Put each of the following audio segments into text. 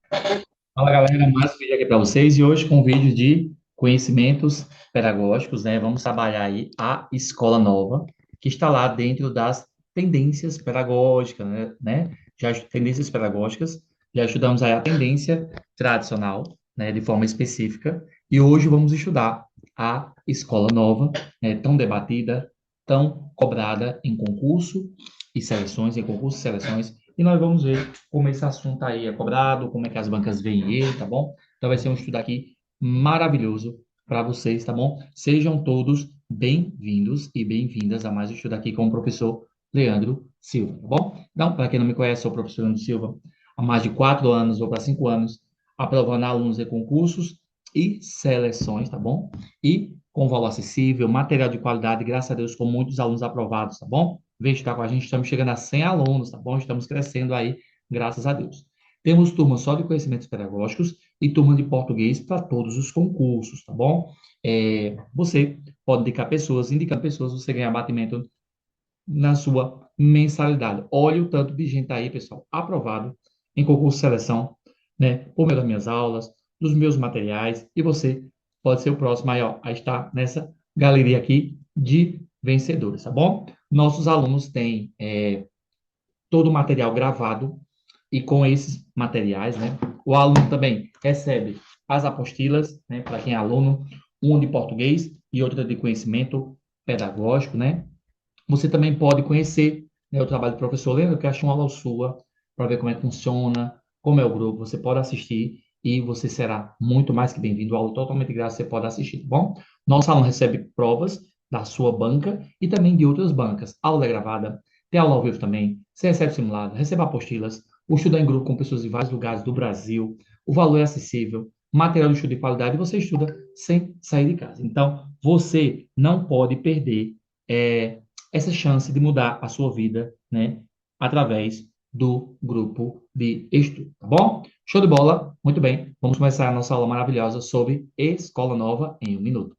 Fala galera, mais um vídeo aqui para vocês e hoje com um vídeo de conhecimentos pedagógicos, né? Vamos trabalhar aí a escola nova, que está lá dentro das tendências pedagógicas, né? Já tendências pedagógicas, já estudamos aí a tendência tradicional, né, de forma específica, e hoje vamos estudar a escola nova, né, tão debatida, tão cobrada em concurso e seleções, em concursos e seleções, e nós vamos ver como esse assunto aí é cobrado, como é que as bancas veem ele, tá bom? Então vai ser um estudo aqui maravilhoso para vocês, tá bom? Sejam todos bem-vindos e bem-vindas a mais um estudo aqui com o professor Leandro Silva, tá bom? Então, para quem não me conhece, sou o professor Leandro Silva, há mais de 4 anos ou para 5 anos, aprovando alunos de concursos e seleções, tá bom? E com valor acessível, material de qualidade, graças a Deus, com muitos alunos aprovados, tá bom? Vem estar com a gente, estamos chegando a 100 alunos, tá bom? Estamos crescendo aí, graças a Deus. Temos turma só de conhecimentos pedagógicos e turma de português para todos os concursos, tá bom? Você pode indicar pessoas, indicando pessoas, você ganha abatimento na sua mensalidade. Olha o tanto de gente aí, pessoal, aprovado em concurso de seleção, né? Por meio das minhas aulas, dos meus materiais, e você pode ser o próximo aí, ó, a estar nessa galeria aqui de vencedores, tá bom? Nossos alunos têm todo o material gravado e com esses materiais, né? O aluno também recebe as apostilas, né? Para quem é aluno, uma de português e outra de conhecimento pedagógico, né? Você também pode conhecer, né, o trabalho do professor. Lembra que eu achei uma aula sua para ver como é que funciona, como é o grupo. Você pode assistir e você será muito mais que bem-vindo. Aula totalmente grátis, você pode assistir, tá bom? Nosso aluno recebe provas da sua banca e também de outras bancas. Aula é gravada, tem aula ao vivo também, você recebe simulado, recebe apostilas, o estudo é em grupo com pessoas de vários lugares do Brasil, o valor é acessível, material de estudo de qualidade, e você estuda sem sair de casa. Então, você não pode perder é, essa chance de mudar a sua vida, né, através do grupo de estudo, tá bom? Show de bola? Muito bem. Vamos começar a nossa aula maravilhosa sobre Escola Nova em um minuto.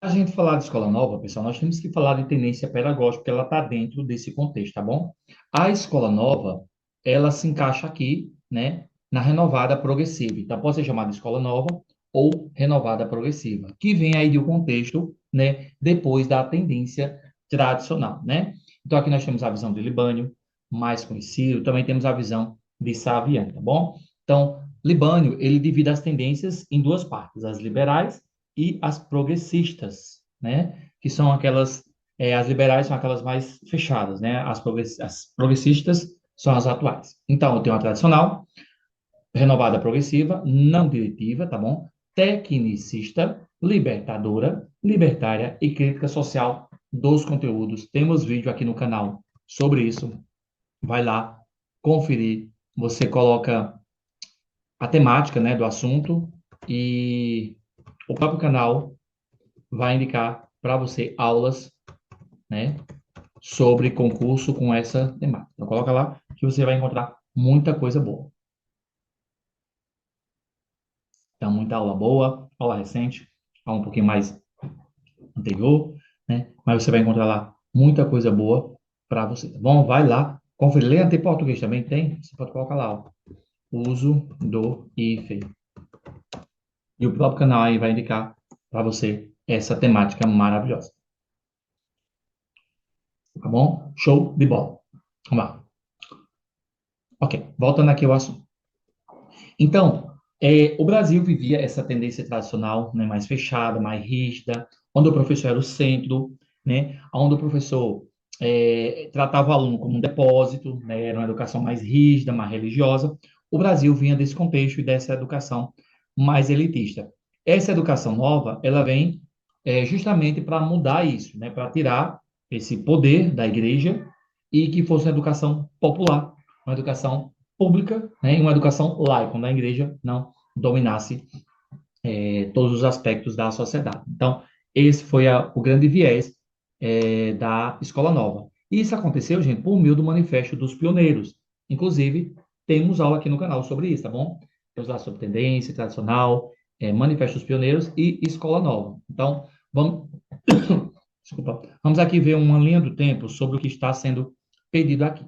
A gente falar de escola nova, pessoal, nós temos que falar de tendência pedagógica, porque ela está dentro desse contexto, tá bom? A escola nova, ela se encaixa aqui, né, na renovada progressiva. Então, pode ser chamada de escola nova ou renovada progressiva, que vem aí do contexto, né, depois da tendência tradicional, né? Então, aqui nós temos a visão de Libânio, mais conhecido, também temos a visão de Saviano, tá bom? Então, Libânio, ele divide as tendências em duas partes, as liberais e as progressistas, né? Que são aquelas, as liberais são aquelas mais fechadas, né? As progressistas são as atuais. Então, eu tenho a tradicional, renovada progressiva, não diretiva, tá bom? Tecnicista, libertadora, libertária e crítica social dos conteúdos. Temos vídeo aqui no canal sobre isso. Vai lá conferir. Você coloca a temática, né, do assunto e o próprio canal vai indicar para você aulas, né, sobre concurso com essa temática. Então, coloca lá que você vai encontrar muita coisa boa. Então, muita aula boa, aula recente, aula um pouquinho mais anterior, né, mas você vai encontrar lá muita coisa boa para você, tá bom? Vai lá, conferir. Leia até português também tem, você pode colocar lá, ó, uso do hífen. E o próprio canal aí vai indicar para você essa temática maravilhosa. Tá bom? Show de bola. Vamos lá. Ok, voltando aqui ao assunto. Então, O Brasil vivia essa tendência tradicional, né, mais fechada, mais rígida, onde o professor era o centro, né, onde o professor tratava o aluno como um depósito, né, era uma educação mais rígida, mais religiosa. O Brasil vinha desse contexto e dessa educação mais elitista. Essa educação nova, ela vem justamente para mudar isso, né, para tirar esse poder da igreja e que fosse uma educação popular, uma educação pública, né, e uma educação laica, onde a igreja não dominasse todos os aspectos da sociedade. Então, esse foi o grande viés da Escola Nova. E isso aconteceu, gente, por meio do Manifesto dos Pioneiros. Inclusive, temos aula aqui no canal sobre isso, tá bom? Temos lá sobre tendência tradicional, Manifesto dos Pioneiros e Escola Nova. Então, vamos, desculpa, vamos aqui ver uma linha do tempo sobre o que está sendo pedido aqui.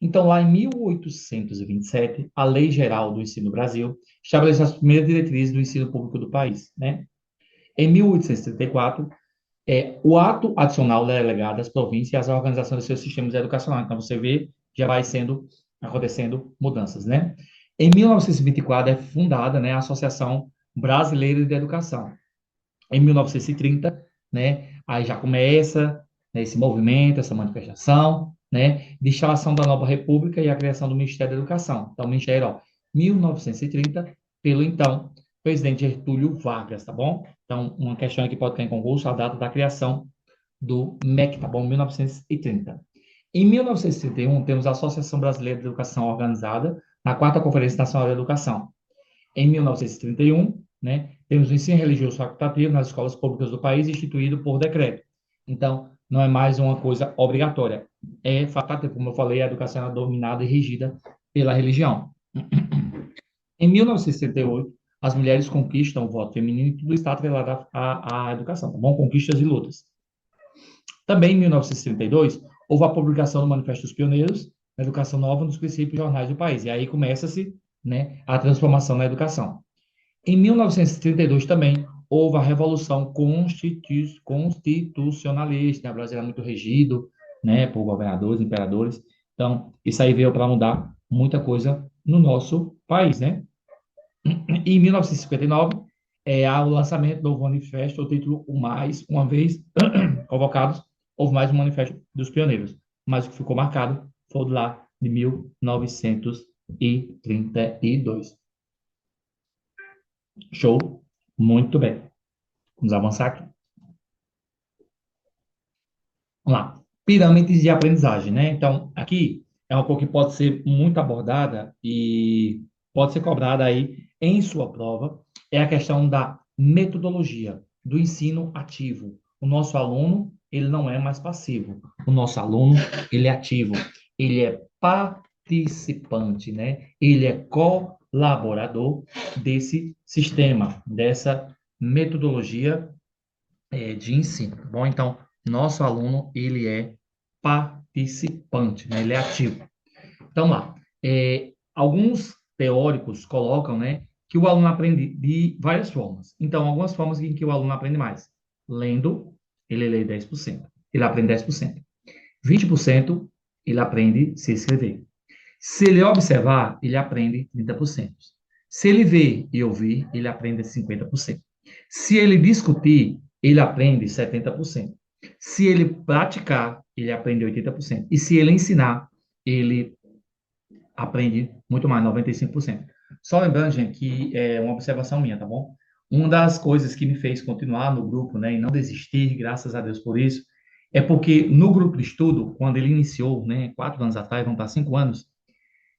Então, lá em 1827, a Lei Geral do Ensino do Brasil estabeleceu as primeiras diretrizes do ensino público do país, né? Em 1834, o ato adicional delegado às províncias e às organizações dos seus sistemas educacionais. Então, você vê, já vai sendo, acontecendo mudanças, né? Em 1924, é fundada, né, a Associação Brasileira de Educação. Em 1930, né, aí já começa, né, esse movimento, essa manifestação, né, de instalação da nova república e a criação do Ministério da Educação. Então, o Ministério, ó, 1930, pelo então presidente Getúlio Vargas, tá bom? Então, uma questão que pode ter em concurso, a data da criação do MEC, tá bom? 1930. Em 1931, temos a Associação Brasileira de Educação organizada na Quarta Conferência Nacional de Educação. Em 1931, né, temos o ensino religioso facultativo nas escolas públicas do país, instituído por decreto. Então, não é mais uma coisa obrigatória. É facultativo, como eu falei, a educação é dominada e regida pela religião. Em 1968, as mulheres conquistam o voto feminino e tudo está atrelado à educação, tá bom? Conquistas e lutas. Também em 1932, houve a publicação do Manifesto dos Pioneiros, na Educação Nova nos princípios jornais do país. E aí começa-se, né, a transformação na educação. Em 1932 também houve a Revolução Constitucionalista, né? O Brasil era muito regido, né, por governadores, imperadores. Então, isso aí veio para mudar muita coisa no nosso país, né? E em 1959, há o lançamento do manifesto, o título O Mais, uma vez convocados, houve mais um manifesto dos pioneiros. Mas o que ficou marcado foi o de lá de 1932. Show? Muito bem. Vamos avançar aqui. Vamos lá. Pirâmides de aprendizagem, né? Então, aqui é uma coisa que pode ser muito abordada e pode ser cobrada aí em sua prova. É a questão da metodologia do ensino ativo. O nosso aluno, ele não é mais passivo. O nosso aluno, ele é ativo. Ele é participante, né? Ele é colaborador desse sistema, dessa metodologia de ensino, tá bom? Então, nosso aluno, ele é participante, né? Ele é ativo. Então, lá, alguns teóricos colocam, né, que o aluno aprende de várias formas. Então, algumas formas em que o aluno aprende mais. Lendo, ele lê 10%. Ele aprende 10%. 20%, ele aprende a se escrever. Se ele observar, ele aprende 30%. Se ele ver e ouvir, ele aprende 50%. Se ele discutir, ele aprende 70%. Se ele praticar, ele aprende 80%. E se ele ensinar, ele aprende muito mais, 95%. Só lembrando, gente, que é uma observação minha, tá bom? Uma das coisas que me fez continuar no grupo, né, e não desistir, graças a Deus por isso, é porque no grupo de estudo, quando ele iniciou, né, 4 anos atrás, vão para 5 anos,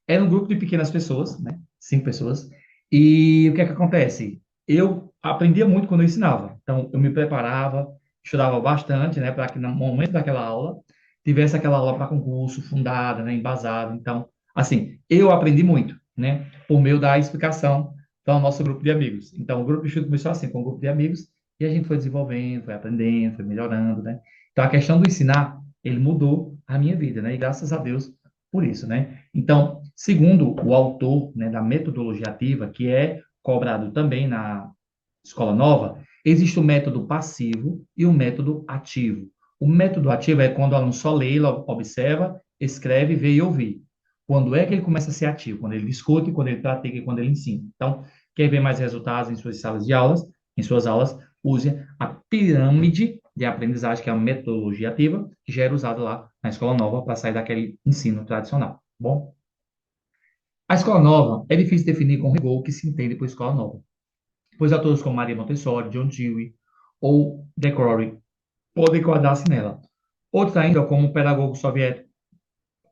era um grupo de pequenas pessoas, né? 5 pessoas. E o que é que acontece? Eu aprendia muito quando eu ensinava. Então, eu me preparava, estudava bastante, né? Para que no momento daquela aula, tivesse aquela aula para concurso, fundada, né? Embasada. Então, assim, eu aprendi muito, né? Por meio da explicação do nosso grupo de amigos. Então, o grupo de estudo começou assim, com um grupo de amigos, e a gente foi desenvolvendo, foi aprendendo, foi melhorando, né? Então, a questão do ensinar, ele mudou a minha vida, né? E graças a Deus por isso, né? Então, segundo o autor, né, da metodologia ativa, que é cobrado também na Escola Nova, existe o método passivo e o método ativo. O método ativo é quando o aluno só lê, ele observa, escreve, vê e ouve. Quando é que ele começa a ser ativo? Quando ele discute, quando ele pratica e quando ele ensina. Então, Quer ver mais resultados em suas salas de aulas, em suas aulas, use a pirâmide de aprendizagem, que é uma metodologia ativa, que já era usada lá na escola nova para sair daquele ensino tradicional. Tá bom? A escola nova é difícil definir com rigor o que se entende por escola nova, pois autores como Maria Montessori, John Dewey ou De Crowley podem enquadrar-se nela. Outros ainda, como o pedagogo soviético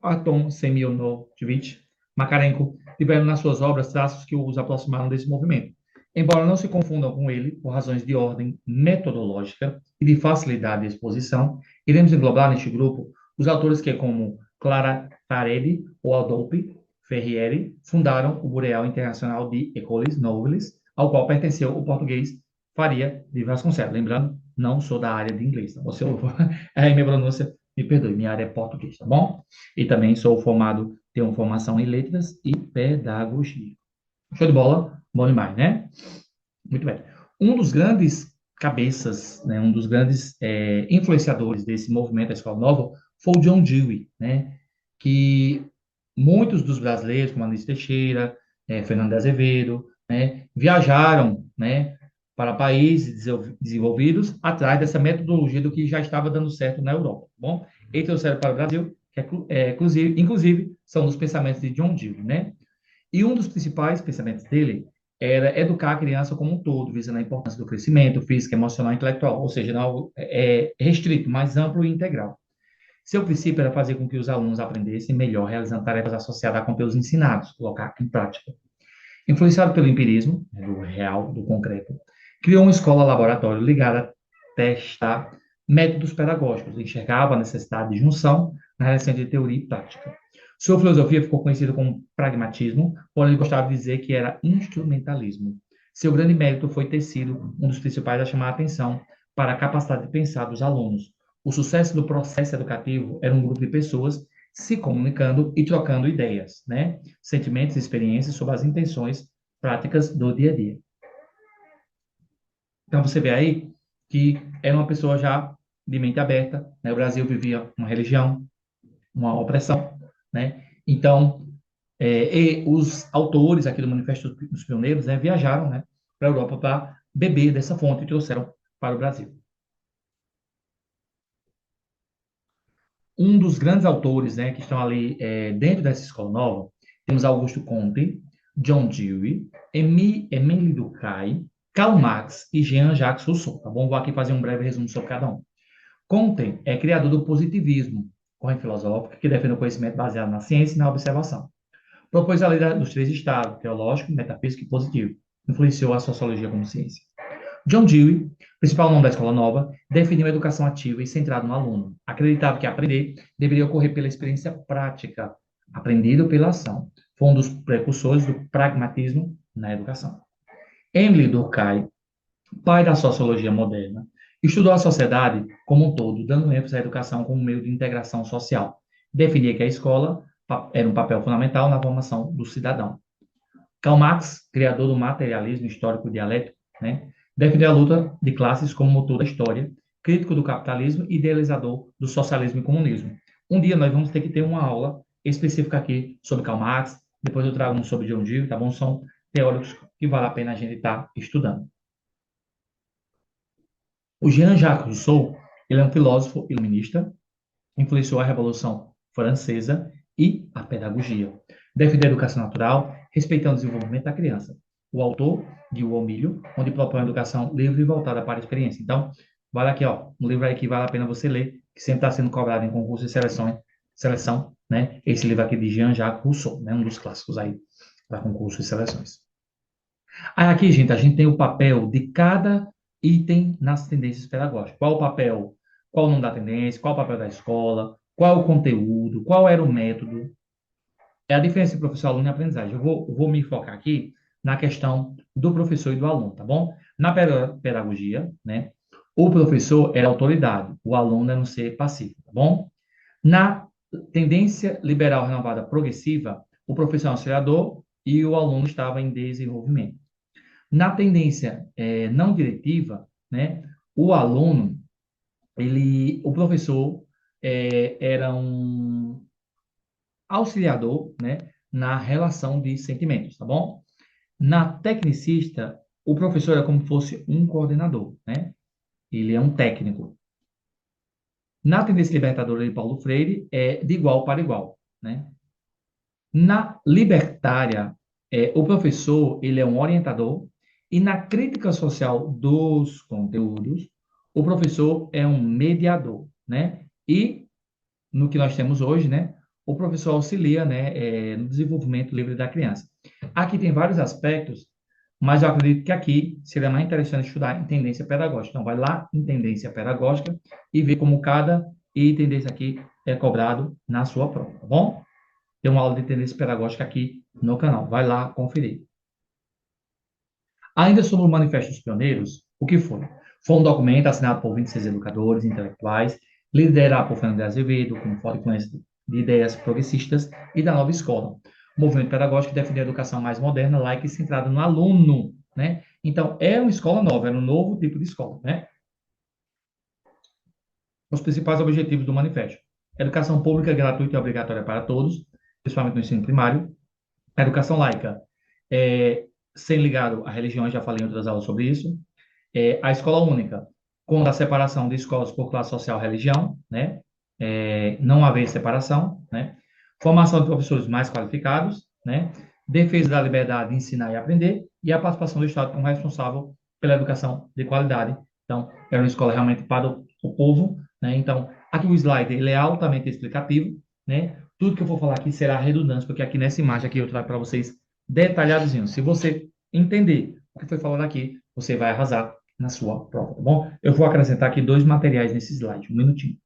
Anton Semyonovich Makarenko, tiveram nas suas obras traços que os aproximaram desse movimento. Embora não se confundam com ele, por razões de ordem metodológica e de facilidade de exposição, iremos englobar neste grupo os autores que, como Clara Farelli ou Adolphe Ferrieri, fundaram o Bureau Internacional de Écoles Nouvelles, ao qual pertenceu o português Faria de Vasconcelos. Lembrando, não sou da área de inglês. Tá? Você aí minha pronúncia, me perdoe, minha área é português, tá bom? E também sou formado, tenho formação em letras e pedagogia. Show de bola? Bom demais, né? Muito bem. Um dos grandes cabeças, né, um dos grandes influenciadores desse movimento da Escola Nova foi o John Dewey, né? Que muitos dos brasileiros, como Anísio Teixeira, Fernando de Azevedo, né, viajaram, né, para países desenvolvidos atrás dessa metodologia do que já estava dando certo na Europa, tá bom? E trouxeram para o Brasil, que inclusive são dos pensamentos de John Dewey, né? E um dos principais pensamentos dele era educar a criança como um todo, visando a importância do crescimento físico, emocional e intelectual, ou seja, não restrito, mais amplo e integral. Seu princípio era fazer com que os alunos aprendessem melhor realizando tarefas associadas a conteúdos ensinados, colocar em prática. Influenciado pelo empirismo, né, do real, do concreto, criou uma escola-laboratório ligada a testar métodos pedagógicos, enxergava a necessidade de junção na relação entre teoria e prática. Sua filosofia ficou conhecida como pragmatismo, porém ele gostava de dizer que era instrumentalismo. Seu grande mérito foi ter sido um dos principais a chamar a atenção para a capacidade de pensar dos alunos. O sucesso do processo educativo era um grupo de pessoas se comunicando e trocando ideias, né? Sentimentos e experiências sobre as intenções práticas do dia a dia. Então você vê aí que era uma pessoa já de mente aberta, né? O Brasil vivia uma religião, uma opressão, né? Então, e os autores aqui do Manifesto dos Pioneiros, né, viajaram, né, para a Europa para beber dessa fonte e trouxeram para o Brasil. Um dos grandes autores, né, que estão ali dentro dessa escola nova, temos Augusto Comte, John Dewey, Émile Durkheim, Karl Marx e Jean-Jacques Rousseau, tá bom? Vou aqui fazer um breve resumo sobre cada um. Comte é criador do positivismo, corrente filosófica que defende o conhecimento baseado na ciência e na observação. Propôs a lei dos três estados, teológico, metafísico e positivo. Influenciou a sociologia como ciência. John Dewey, principal nome da escola nova, definiu a educação ativa e centrada no aluno. Acreditava que aprender deveria ocorrer pela experiência prática, aprendido pela ação. Foi um dos precursores do pragmatismo na educação. Emile Durkheim, pai da sociologia moderna, estudou a sociedade como um todo, dando ênfase à educação como meio de integração social. Definia que a escola era um papel fundamental na formação do cidadão. Karl Marx, criador do materialismo histórico dialético, né, defendeu a luta de classes como motor da história, crítico do capitalismo e idealizador do socialismo e comunismo. Um dia nós vamos ter que ter uma aula específica aqui sobre Karl Marx, depois eu trago um sobre John Dewey, tá bom? São teóricos que vale a pena a gente estar estudando. O Jean-Jacques Rousseau, ele é um filósofo iluminista, influenciou a Revolução Francesa e a pedagogia. Defende a educação natural, respeitando o desenvolvimento da criança. O autor de O Milho, onde propõe a educação livre e voltada para a experiência. Então, vale aqui, ó, um livro aí que vale a pena você ler, que sempre está sendo cobrado em concurso de seleção, né? Esse livro aqui de Jean-Jacques Rousseau, né? Um dos clássicos aí para concurso de seleções. Aí aqui, gente, a gente tem o papel de cada item nas tendências pedagógicas. Qual o papel, qual o nome da tendência, qual o papel da escola, qual o conteúdo, qual era o método. É a diferença entre professor, aluno e aprendizagem. Eu vou me focar aqui na questão do professor e do aluno, tá bom? Na pedagogia, né, o professor é a autoridade, o aluno é um ser passivo, tá bom? Na tendência liberal renovada progressiva, o professor é um auxiliador e o aluno estava em desenvolvimento. Na tendência não diretiva, né, o aluno, o professor era um auxiliador, né, na relação de sentimentos, tá bom? Na tecnicista, o professor é como se fosse um coordenador, né? Ele é um técnico. Na tendência libertadora de Paulo Freire, é de igual para igual, né? Na libertária, o professor, ele é um orientador, e na crítica social dos conteúdos, o professor é um mediador, né? E no que nós temos hoje, né? O professor auxilia, né, no desenvolvimento livre da criança. Aqui tem vários aspectos, mas eu acredito que aqui seria mais interessante estudar em tendência pedagógica. Então, vai lá em tendência pedagógica e ver como cada item desse aqui é cobrado na sua prova, tá bom? Tem uma aula de tendência pedagógica aqui no canal. Vai lá conferir. Ainda sobre o Manifesto dos Pioneiros, o que foi? Foi um documento assinado por 26 educadores intelectuais, liderado por Fernando de Azevedo, como forte influência de ideias progressistas e da nova escola. O movimento pedagógico que defendia a educação mais moderna, laica e centrada no aluno, né? Então, é uma escola nova, era um novo tipo de escola, né? Os principais objetivos do manifesto: educação pública gratuita e obrigatória para todos, principalmente no ensino primário. A educação laica, sem ligado à religião, já falei em outras aulas sobre isso. A escola única, com a separação de escolas por classe social e religião, né? Não haver separação, né? Formação de professores mais qualificados, né? Defesa da liberdade de ensinar e aprender e a participação do Estado como responsável pela educação de qualidade. Então, é uma escola realmente para o povo, né? Então, aqui o slide ele é altamente explicativo, né? Tudo que eu vou falar aqui será redundante, porque aqui nessa imagem aqui eu trago para vocês detalhadozinho. Se você entender o que foi falado aqui, você vai arrasar na sua prova, tá bom? Eu vou acrescentar aqui dois materiais nesse slide, um minutinho.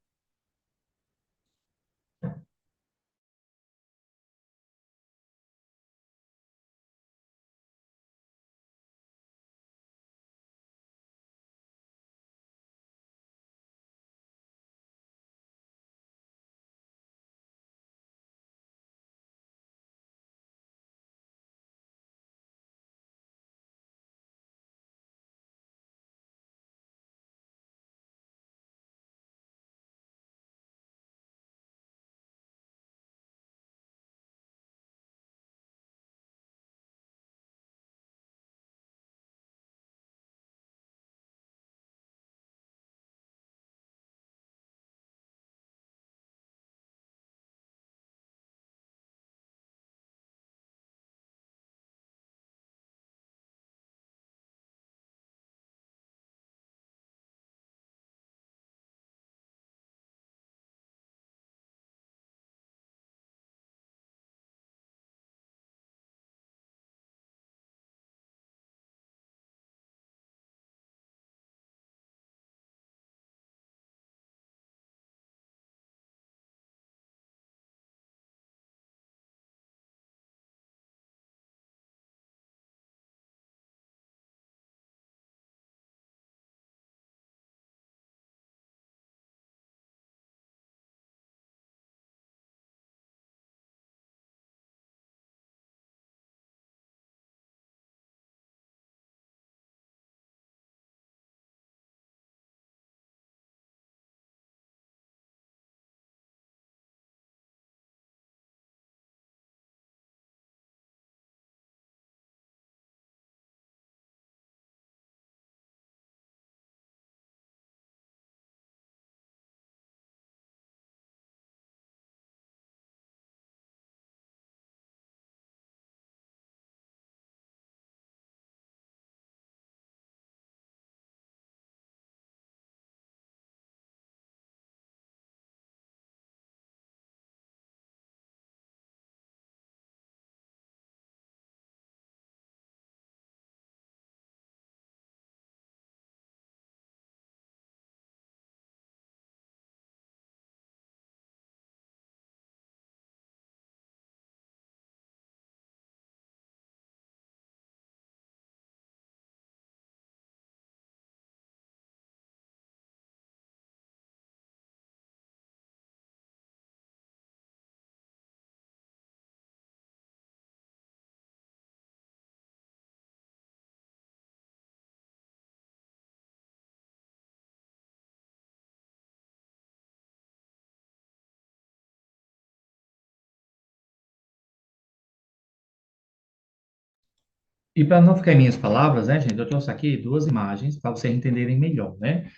E para não ficar em minhas palavras, né, gente, eu trouxe aqui duas imagens para vocês entenderem melhor, né?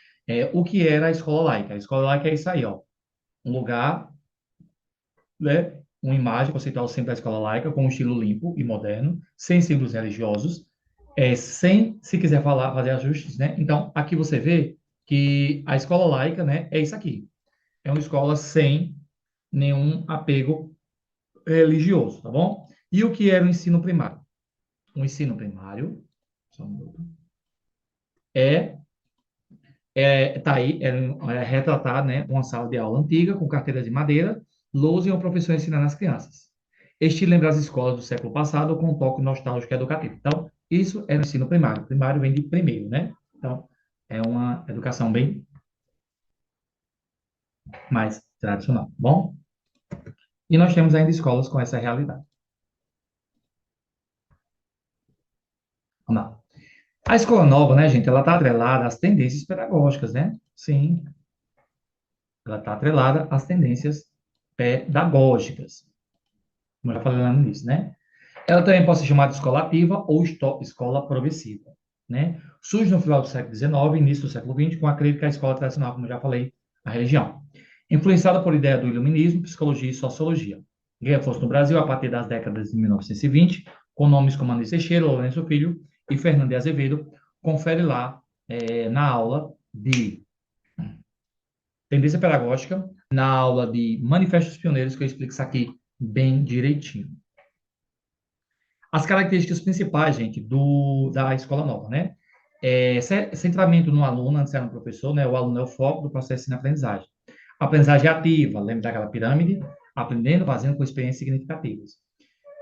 O que era a escola laica? A escola laica é isso aí, ó. Um lugar, né? Uma imagem conceitual sempre da escola laica, com um estilo limpo e moderno, sem símbolos religiosos, sem, se quiser falar, fazer ajustes, né? Então, aqui você vê que a escola laica, né, é isso aqui. É uma escola sem nenhum apego religioso, tá bom? E o que era o ensino primário? O ensino primário, só um minuto, é tá aí, retratar, né, uma sala de aula antiga, com carteiras de madeira, lousa e um professor ensinando as crianças. Este lembra as escolas do século passado com um toque nostálgico e educativo. Então, isso é o ensino primário. Primário vem de primeiro, né? Então, é uma educação bem mais tradicional, tá bom? E nós temos ainda escolas com essa realidade. Vamos lá. A escola nova, né, gente, ela está atrelada às tendências pedagógicas, né? Sim, ela está atrelada às tendências pedagógicas. Como eu já falei lá no início, né? Ela também pode ser chamada de escola ativa ou escola progressiva, né? Surge no final do século XIX, início do século XX, com a crítica à escola tradicional, como eu já falei, a religião. Influenciada por ideia do iluminismo, psicologia e sociologia. Ganha força no Brasil a partir das décadas de 1920, com nomes como Anísio Teixeira, Lourenço Filho e Fernando de Azevedo. Confere lá na aula de tendência pedagógica, na aula de manifestos pioneiros, que eu explico isso aqui bem direitinho. As características principais, gente, da escola nova, né? Centramento no aluno, antes era no professor, né? O aluno é o foco do processo de aprendizagem. Aprendizagem ativa, lembra daquela pirâmide? Aprendendo, fazendo com experiências significativas.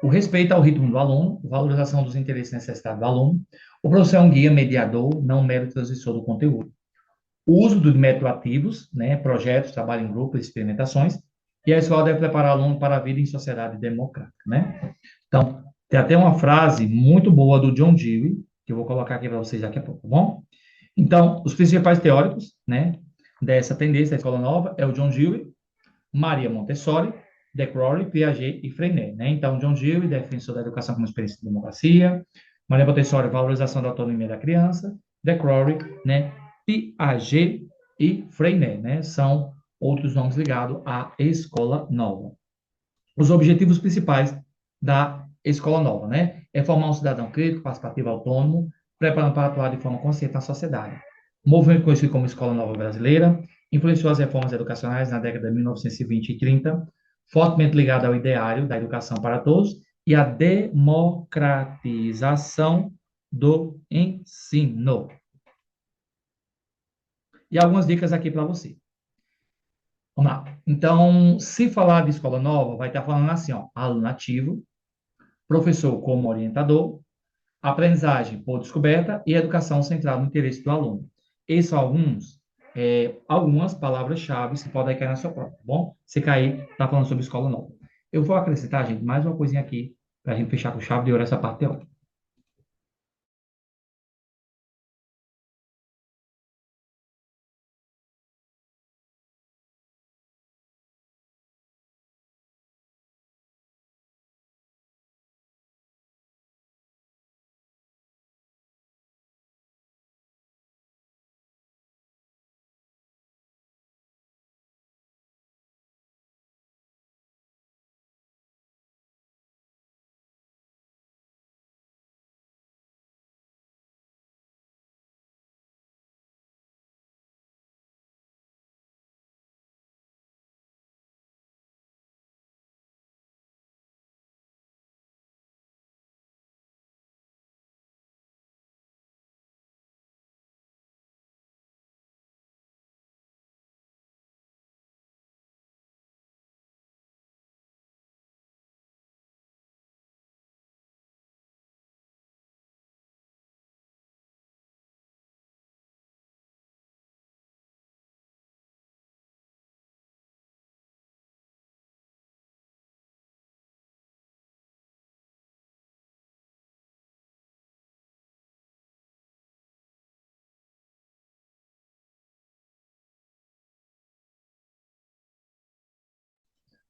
O respeito ao ritmo do aluno, valorização dos interesses e necessidades do aluno. O professor é um guia mediador, não mero transmissor do conteúdo. O uso de métodos ativos, né? Projetos, trabalho em grupo, experimentações. E a escola deve preparar o aluno para a vida em sociedade democrática, né? Então, tem até uma frase muito boa do John Dewey, que eu vou colocar aqui para vocês daqui a pouco, tá bom? Então, os principais teóricos, né, dessa tendência da escola nova é o John Dewey, Maria Montessori, De Crowley, Piaget e Freinet, né? Então, John Dewey, defensor da educação como experiência de democracia, Maria Montessori, valorização da autonomia da criança, De Crowley, né, Piaget e Freinet, né? São outros nomes ligados à escola nova. Os objetivos principais da escola nova, né? É formar um cidadão crítico, participativo, autônomo, preparando para atuar de forma consciente na sociedade. O movimento conhecido como Escola Nova Brasileira influenciou as reformas educacionais na década de 1920 e 30, fortemente ligado ao ideário da educação para todos e à democratização do ensino. E algumas dicas aqui para você. Vamos lá. Então, se falar de escola nova, vai estar falando assim, ó, aluno ativo, professor como orientador, aprendizagem por descoberta e educação centrada no interesse do aluno. Esses são algumas palavras-chave que podem cair na sua prova, tá bom? Se cair, está falando sobre escola nova. Eu vou acrescentar, gente, mais uma coisinha aqui, para a gente fechar com chave de ouro essa parte teórica.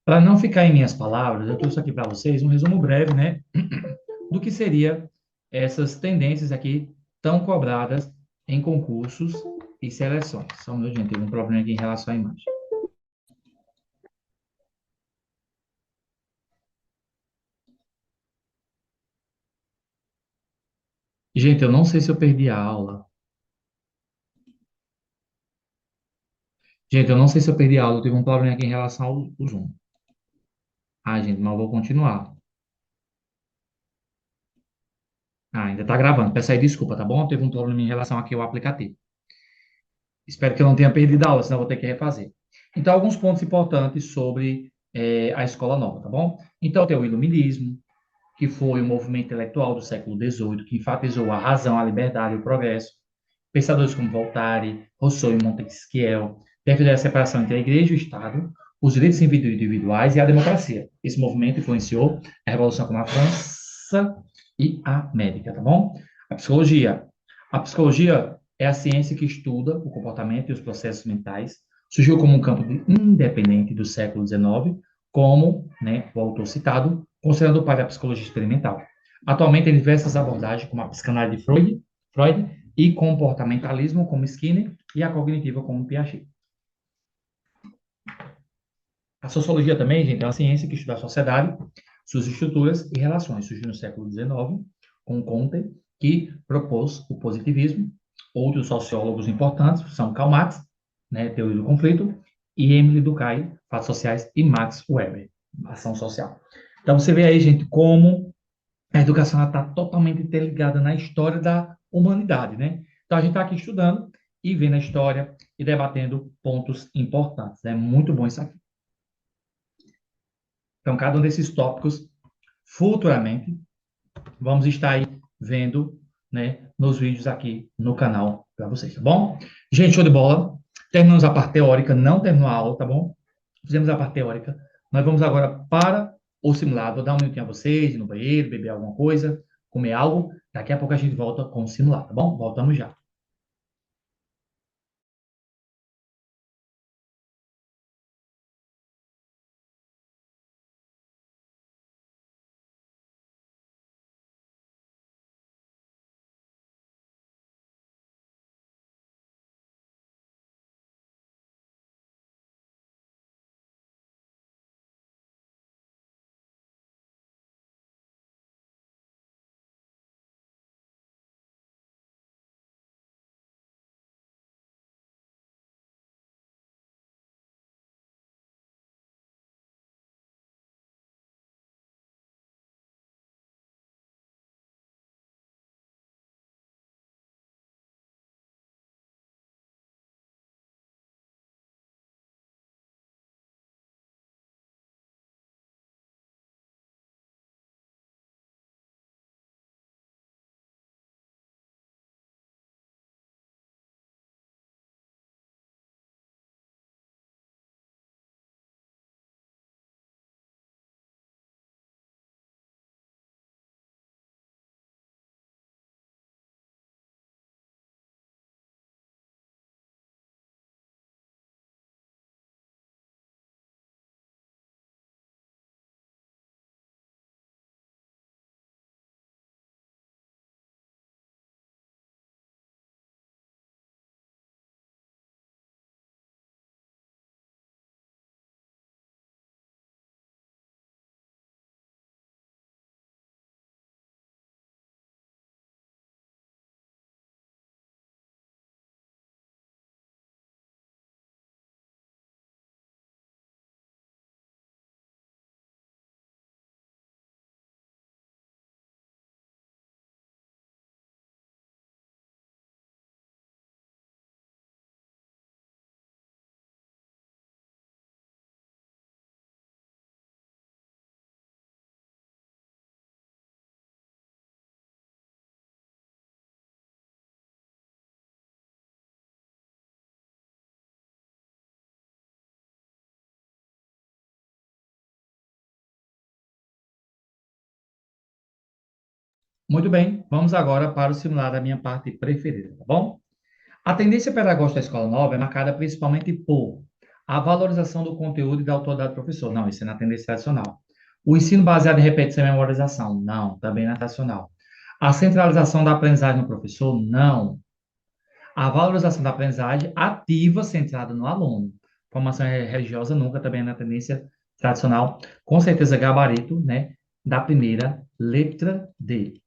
Para não ficar em minhas palavras, eu trouxe aqui para vocês um resumo breve, né, do que seria essas tendências aqui tão cobradas em concursos e seleções. Só um minuto, gente, teve um problema aqui em relação à imagem. Gente, eu não sei se eu perdi a aula. Gente, eu não sei se eu perdi a aula, eu tive um problema aqui em relação ao Zoom. Ah, gente, mas eu vou continuar. Ah, ainda está gravando. Peço aí desculpa, tá bom? Teve um problema em relação aqui ao aplicativo. Espero que eu não tenha perdido a aula, senão eu vou ter que refazer. Então, alguns pontos importantes sobre a escola nova, tá bom? Então, tem o iluminismo, que foi um movimento intelectual do século XVIII, que enfatizou a razão, a liberdade e o progresso. Pensadores como Voltaire, Rousseau e Montesquieu defenderam a separação entre a igreja e o Estado, os direitos individuais e a democracia. Esse movimento influenciou a revolução como a França e a América, tá bom? A psicologia. A psicologia é a ciência que estuda o comportamento e os processos mentais. Surgiu como um campo independente do século XIX, como, né, o autor citado, considerando o pai da psicologia experimental. Atualmente, tem diversas abordagens, como a psicanálise de Freud e comportamentalismo, como Skinner, e a cognitiva, como Piaget. A sociologia também, gente, é uma ciência que estuda a sociedade, suas estruturas e relações. Surgiu no século XIX, com Comte, que propôs o positivismo. Outros sociólogos importantes são Karl Marx, né, teoria do conflito, e Emile Durkheim, fatos sociais, e Max Weber, ação social. Então, você vê aí, gente, como a educação está totalmente interligada na história da humanidade, né? Então, a gente está aqui estudando e vendo a história e debatendo pontos importantes. É muito bom isso aqui. Então, cada um desses tópicos, futuramente, vamos estar aí vendo, né, nos vídeos aqui no canal para vocês, tá bom? Gente, show de bola. Terminamos a parte teórica, não terminou a aula, tá bom? Fizemos a parte teórica. Nós vamos agora para o simulado. Vou dar um minutinho a vocês, ir no banheiro, beber alguma coisa, comer algo. Daqui a pouco a gente volta com o simulado, tá bom? Voltamos já. Muito bem, vamos agora para o simulado, a minha parte preferida, tá bom? A tendência pedagógica da escola nova é marcada principalmente por a valorização do conteúdo e da autoridade do professor. Não, isso é na tendência tradicional. O ensino baseado em repetição e memorização. Não, também na tradicional. A centralização da aprendizagem no professor, não. A valorização da aprendizagem ativa, centrada no aluno. Formação religiosa nunca também é na tendência tradicional. Com certeza, gabarito, né? Da primeira letra D.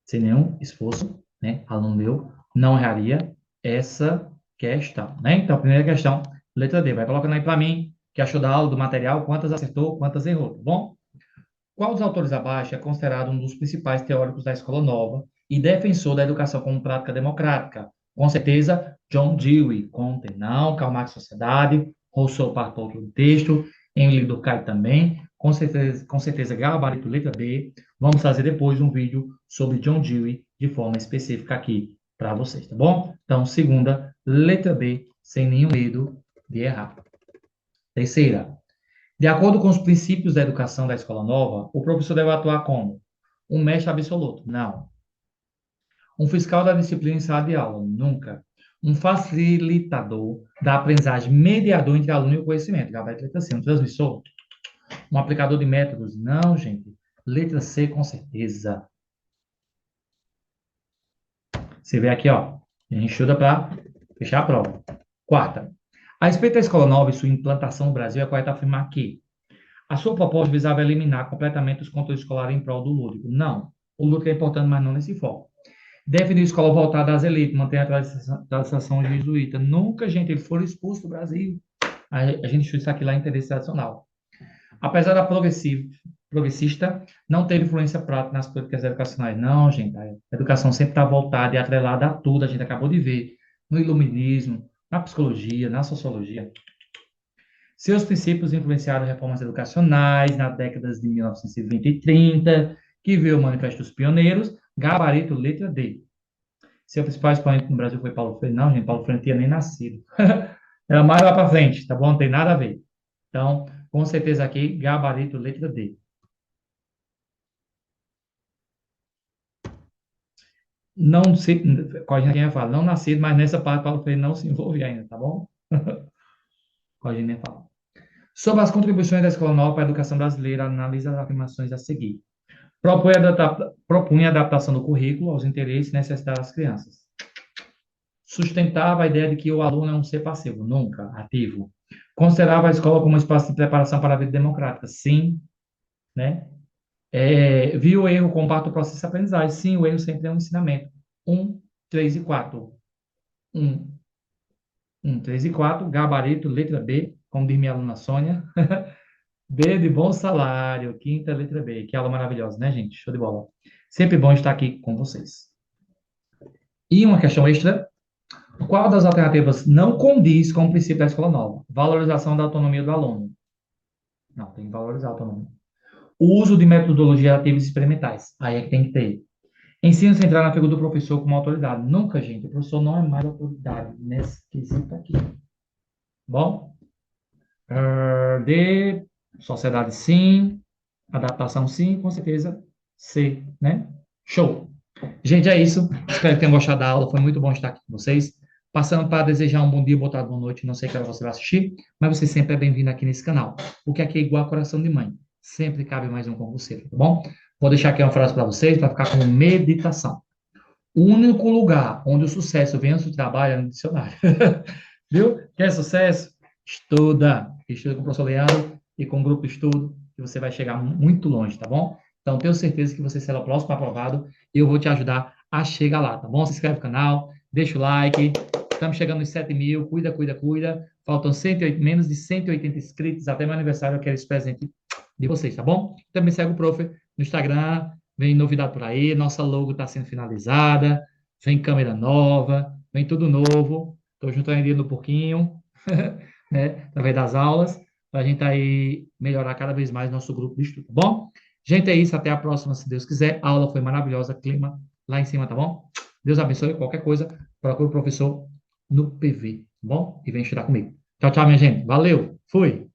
Sem nenhum esforço, né? Aluno meu não erraria essa questão, né? Então, a primeira questão, letra D. Vai colocando aí para mim, que achou da aula, do material, quantas acertou, quantas errou, tá bom? Qual dos autores abaixo é considerado um dos principais teóricos da Escola Nova e defensor da educação como prática democrática? Com certeza, John Dewey, Comte, não, Karl Marx Sociedade, Rousseau partou do texto, Emile Durkheim também, com certeza, gabarito letra B. Vamos fazer depois um vídeo sobre John Dewey de forma específica aqui para vocês, tá bom? Então, segunda, letra B, sem nenhum medo de errar. Terceira, de acordo com os princípios da educação da escola nova, o professor deve atuar como um mestre absoluto? Não. Um fiscal da disciplina em sala de aula? Nunca. Um facilitador da aprendizagem, mediador entre aluno e o conhecimento? Gabarito letra C. Um transmissor? Um aplicador de métodos? Não, gente. Letra C, com certeza. Você vê aqui, ó. A gente estuda para fechar a prova. Quarta. A respeito da escola nova e sua implantação no Brasil, é correto afirmar que a sua proposta visava eliminar completamente os conteúdos escolares em prol do lúdico. Não. O lúdico é importante, mas não nesse foco. Definir escola voltada às elites, manter a tradição jesuíta. Nunca, gente, eles foram expulsos do Brasil. A gente estuda isso aqui lá em interesse tradicional. Apesar da progressista, não teve influência prática nas políticas educacionais. Não, gente, a educação sempre está voltada e atrelada a tudo. A gente acabou de ver no iluminismo, na psicologia, na sociologia. Seus princípios influenciaram reformas educacionais nas décadas de 1920 e 30, que viu o Manifesto dos Pioneiros, gabarito letra D. Seu principal expoente no Brasil foi Paulo Freire. Não, gente, Paulo Freire não tinha nem nascido. Era mais lá para frente, tá bom? Não tem nada a ver. Então, com certeza aqui, gabarito letra D. Não se, Cogina fala, não nascido, mas nessa parte Paulo Freire não se envolve ainda, tá bom? Cogina fala. Sobre as contribuições da Escola Nova para a educação brasileira, analisa as afirmações a seguir. Propunha a adaptação do currículo aos interesses e necessidades das crianças. Sustentava a ideia de que o aluno é um ser passivo, nunca ativo. Considerava a escola como um espaço de preparação para a vida democrática, sim, né? Viu o erro como parte do processo de aprendizagem, sim, o erro sempre é um ensinamento. 1, 3 e 4. 1, 3 e 4, gabarito, letra B, como diz minha aluna Sônia. B de bom salário, quinta letra B. Que aula maravilhosa, né, gente? Show de bola. Sempre bom estar aqui com vocês. E uma questão extra: qual das alternativas não condiz com o princípio da escola nova? Valorização da autonomia do aluno. Não, tem que valorizar a autonomia. O uso de metodologias ativas experimentais. Aí é que tem que ter. Ensino central na figura do professor como autoridade. Nunca, gente. O professor não é mais autoridade nesse quesito aqui. Bom? D. Sociedade, sim. Adaptação, sim. Com certeza, C, né? Show. Gente, é isso. Espero que tenham gostado da aula. Foi muito bom estar aqui com vocês. Passando para desejar um bom dia, boa tarde, boa noite. Não sei que hora você vai assistir, mas você sempre é bem-vindo aqui nesse canal. Porque aqui é igual a coração de mãe. Sempre cabe mais um com você, tá bom? Vou deixar aqui uma frase para vocês, para ficar como meditação. O único lugar onde o sucesso vem antes do trabalho é no dicionário. Viu? Quer sucesso? Estuda. Estuda com o professor Leandro e com o grupo de estudo, que você vai chegar muito longe, tá bom? Então, tenho certeza que você será o próximo aprovado e eu vou te ajudar a chegar lá, tá bom? Se inscreve no canal, deixa o like. Estamos chegando nos 7 mil. Cuida, cuida, cuida. Faltam 108, menos de 180 inscritos. Até meu aniversário eu quero esse presente de vocês, tá bom? Também segue o Prof no Instagram. Vem novidade por aí. Nossa logo está sendo finalizada. Vem câmera nova. Vem tudo novo. Estou juntando dinheiro no pouquinho, né? Através das aulas. Para a gente aí melhorar cada vez mais nosso grupo de estudo, tá bom? Gente, é isso. Até a próxima, se Deus quiser. A aula foi maravilhosa. Clima lá em cima, tá bom? Deus abençoe. Qualquer coisa, procure o professor no PV, tá bom? E vem estudar comigo. Tchau, tchau, minha gente. Valeu. Fui.